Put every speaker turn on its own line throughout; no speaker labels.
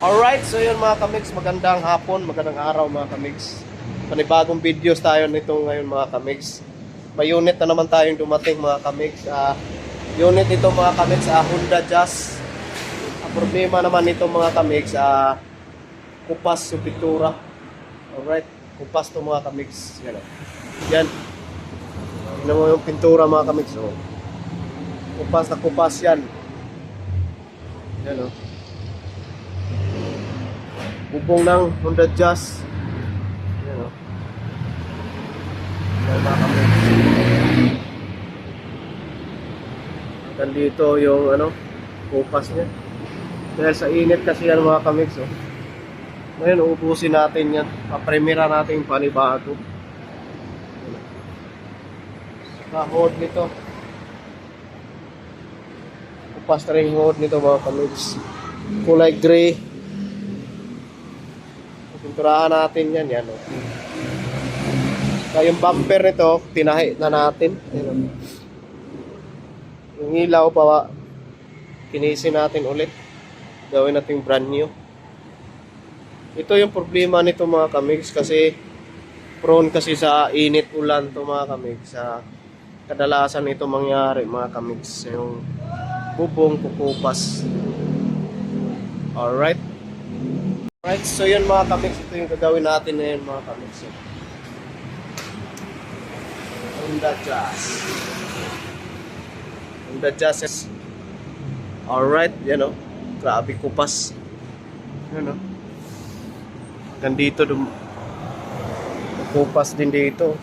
Alright, so yun mga kamigs, magandang hapon, magandang araw mga kamigs. Panibagong videos tayo nito ngayon mga kamigs. May unit na naman tayong dumating mga kamigs. Unit ito mga kamigs, Honda Jazz. Ang problema naman nito mga kamigs, kupas yung pintura. Alright, kupas to mga kamigs. Yan. Yan. Tignan mo yung pintura mga kamigs. Oh. Kupas na kupas yan. Yan o. Bubong ng Honda Jazz. Yan o. Yan mga kamigs. Hanggang dito yung kupas niya. Dahil sa init kasi yan mga kamigs. Oh. Ngayon uubusin natin yan. Papremira natin yung panibago. Hood nito. Kupas na rin hood nito mga kamigs. Kulay gray. Pinturahan natin yan. Yan o. Kaya yung bumper nito, tinahi na natin. Yan, yung ilaw pa, kinisin natin ulit. Gawin natin brand new. Ito yung problema nito mga kamigs kasi prone kasi sa init ulan to mga kamigs. Sa kadalasan ito mangyari mga kamigs. Yung bubong kukupas. Alright. Alright, so yun mga kamigs. Ito yung gagawin natin na yun mga kamigs. Honda Jazz. Honda Jazz is alright, yan o. Grabe kupas. Yan o. Hanggang dito kupas din dito.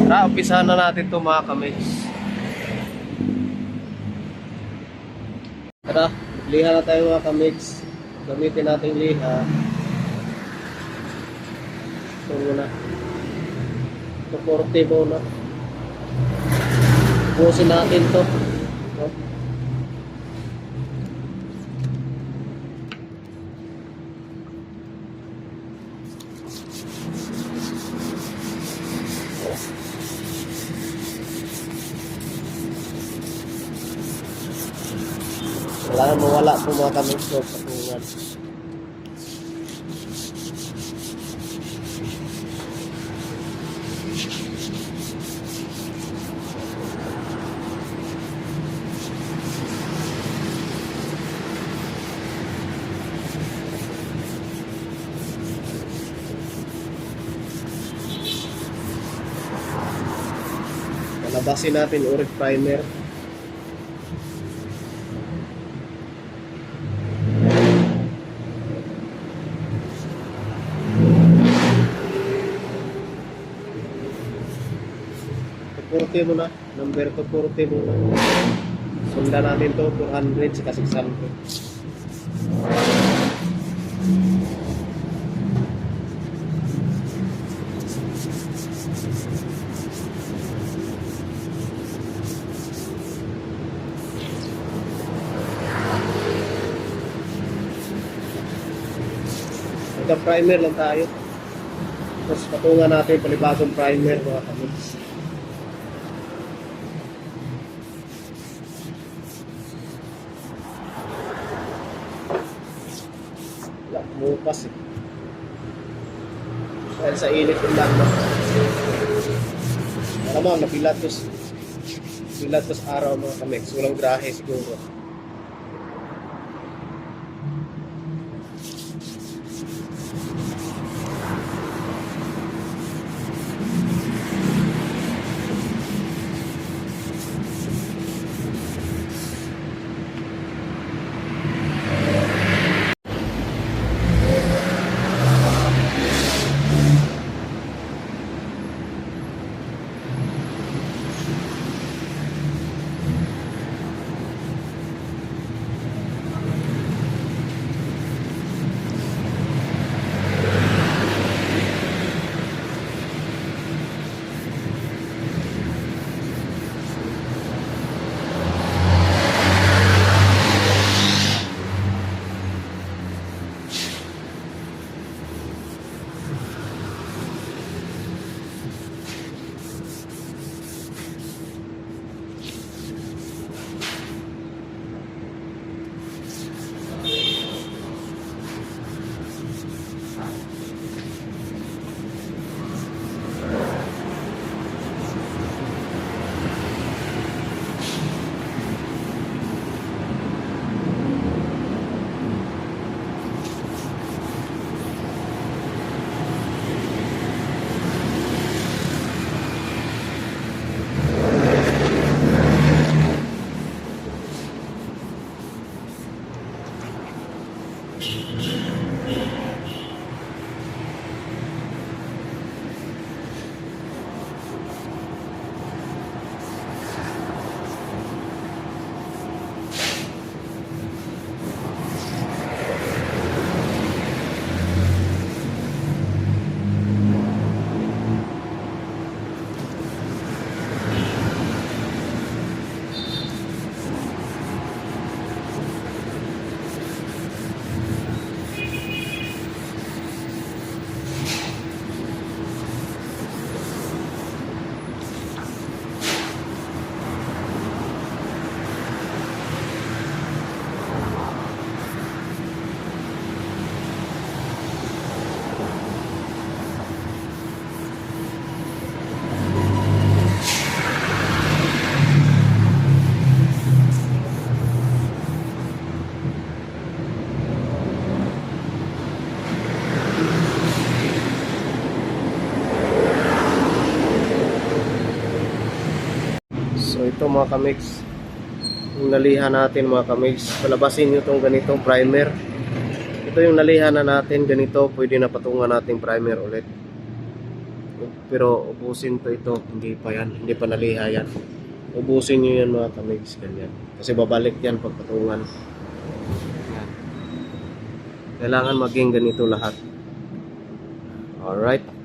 Tara, umpisahan na natin ito mga kamigs. Tara, liha na tayo mga kamigs. Gamitin natin liha. Ito muna. Ito 40 muna. Busin natin ito. No? Wala na mawala po mga kamigs ko patungan. Labasin natin urit primer. Mo na, number 240 muna. Sundan natin to 400 saka 600. Hanggang primer lang tayo. Tapos patungan natin panibagong primer mga kamigs. Bukas eh. Dahil sa init yung lang na. Malamang napilatos araw mga kamigs. Walang grahe siguro. to mga kamigs. Yung nalihan natin mga kamigs. Palabasin nyo itong ganitong primer. Ito yung nalihan na natin. Ganito, pwede na patungan natin primer ulit. Pero ubusin to ito. Hindi pa yan. Hindi pa naliha yan. Ubusin nyo yan mga kamigs. Ganyan. Kasi babalik yan pag patungan. Yan. Kailangan maging ganito lahat. Alright.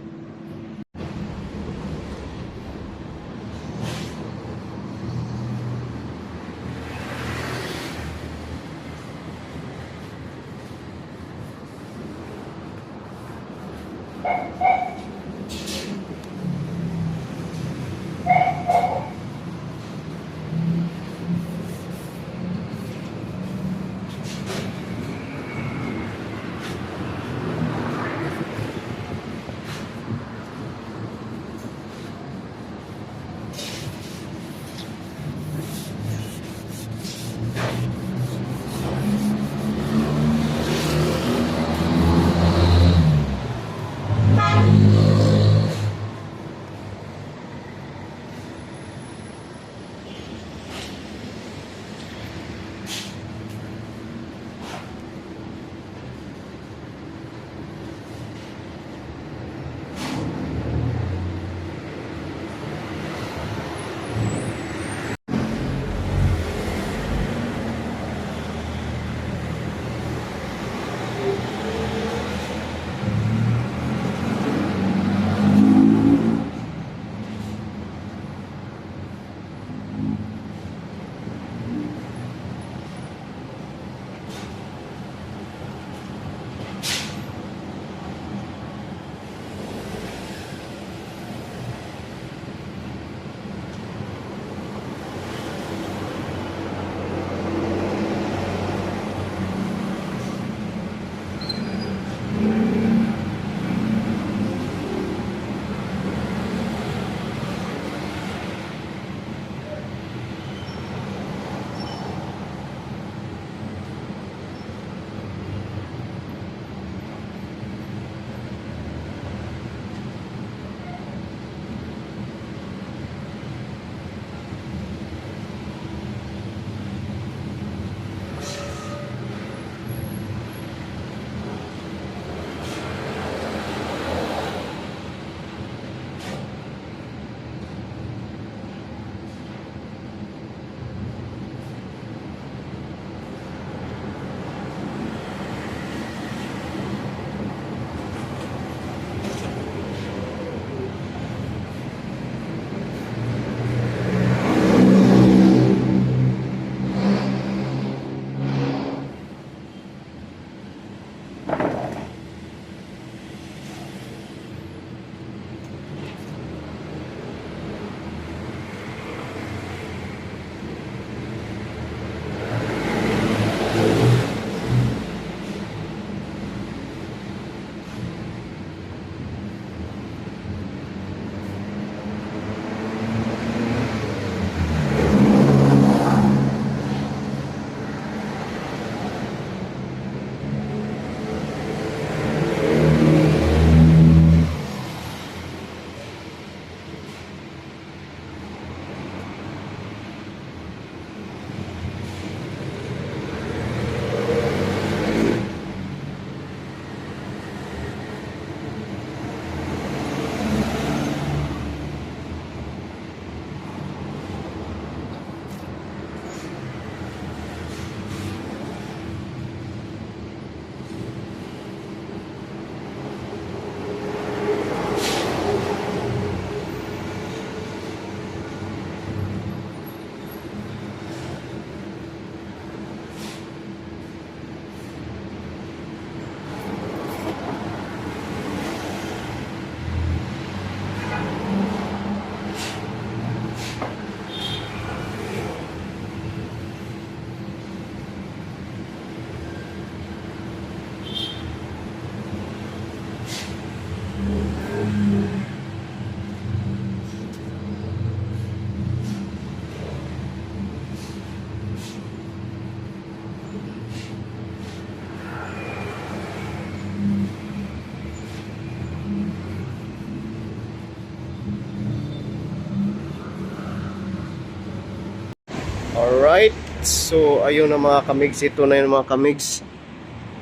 Alright, so ayun na mga kamigs, ito na yung mga kamigs.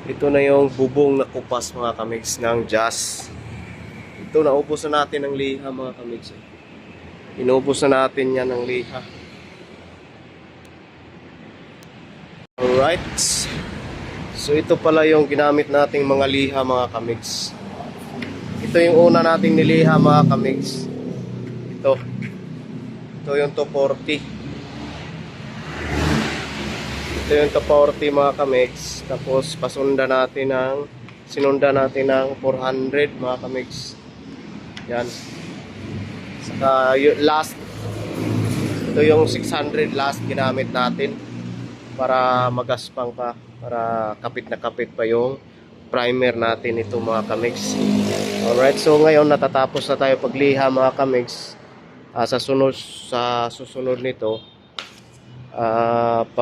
Ito na yung bubong na kupas mga kamigs ng Jazz. Ito, naubos na natin ng liha mga kamigs. Inubos na natin yan ng liha. Alright, so ito pala yung ginamit nating mga liha mga kamigs. Ito yung una nating niliha mga kamigs. Ito yung 240. Ito yung 240 mga kamigs. Tapos sinunda natin ng 400 mga kamigs. Yan. Saka last, ito yung 600 last ginamit natin para magaspang pa, para kapit na kapit pa yung primer natin ito mga kamigs. Alright, so ngayon natatapos na tayo pagliha mga kamigs. Sa susunod nito,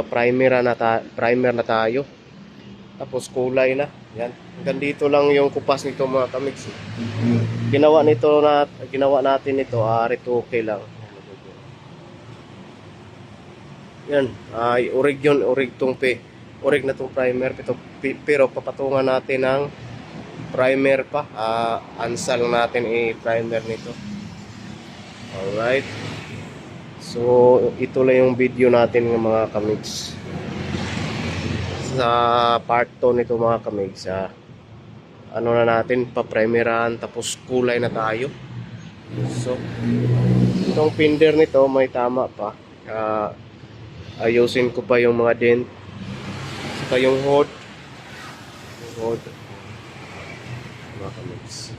primer na tayo. Tapos kulay na. Yan. Hanggang dito lang yung kupas nito mga kamigs. Ginawa natin ito, retoke lang. Yan, urig na tong primer pero papatungan natin ng primer pa. Ansal natin i-primer nito. Alright. So, ito lang yung video natin ng mga kamigs. Sa part 2 nito mga kamigs, ano na natin, pa-primeran, tapos kulay na tayo. So, itong pinder nito may tama pa. Ayusin ko pa yung mga dent. Saka yung hood. Mga kamigs.